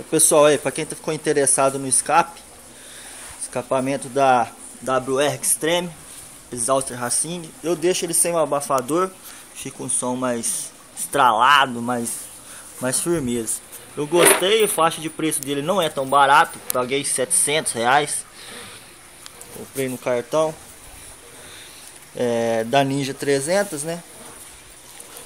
Pessoal, aí, para quem ficou interessado no escapamento da WR Extreme Exhaust Racing, eu deixo ele sem o abafador, fica um som mais estralado, mais firmeza. Eu gostei, a faixa de preço dele não é tão barato, paguei R$700, comprei no cartão, da Ninja 300, né?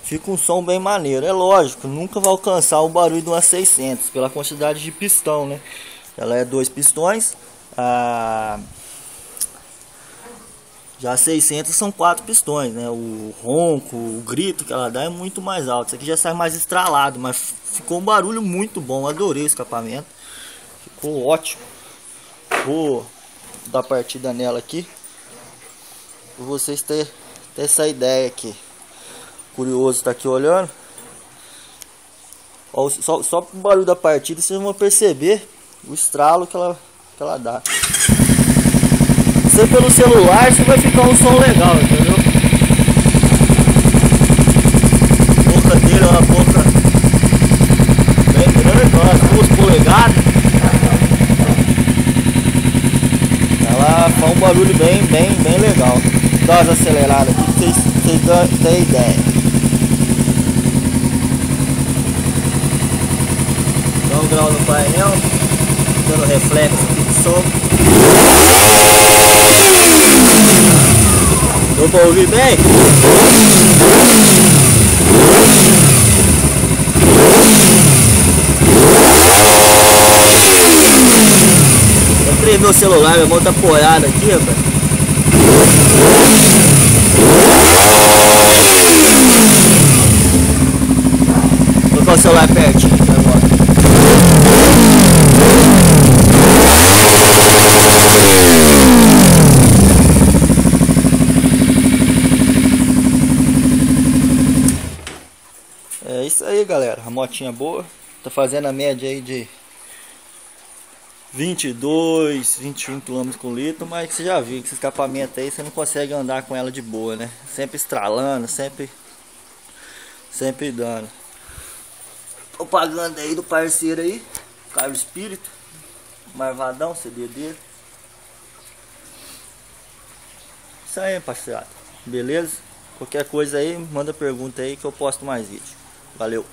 Fica um som bem maneiro. É lógico, nunca vai alcançar o barulho de uma 600 pela quantidade de pistão, né? Ela é 2 pistões. Já a 600 são 4 pistões, né? O ronco, o grito que ela dá é muito mais alto. Isso aqui já sai mais estralado, mas ficou um barulho muito bom. Adorei o escapamento. Ficou ótimo. Vou dar partida nela aqui para vocês terem essa ideia aqui. Curioso tá aqui olhando. Ó, só pro barulho da partida vocês vão perceber o estralo que ela dá. Se pelo celular você vai ficar um som legal, entendeu? A boca dele é uma boca bem grande, umas 2 polegadas. Ela faz um barulho bem legal. Dá umas aceleradas aqui pra vocês terem ideia. Dá um grau no painel, dando reflexo aqui do som. Deu pra ouvir bem? Eu treinei meu celular, minha mão tá apoiada aqui, rapaz. Vou colocar o celular pertinho aqui agora. É isso aí, galera. A motinha boa. Tá fazendo a média aí de 22, 21 km por litro. Mas você já viu que esse escapamento aí você não consegue andar com ela de boa, né? Sempre estralando, sempre dando. Propaganda aí do parceiro aí, Carlos Espírito, Marvadão, CD dele. Isso aí, parceiro. Beleza? Qualquer coisa aí, manda pergunta aí que eu posto mais vídeo. Valeu!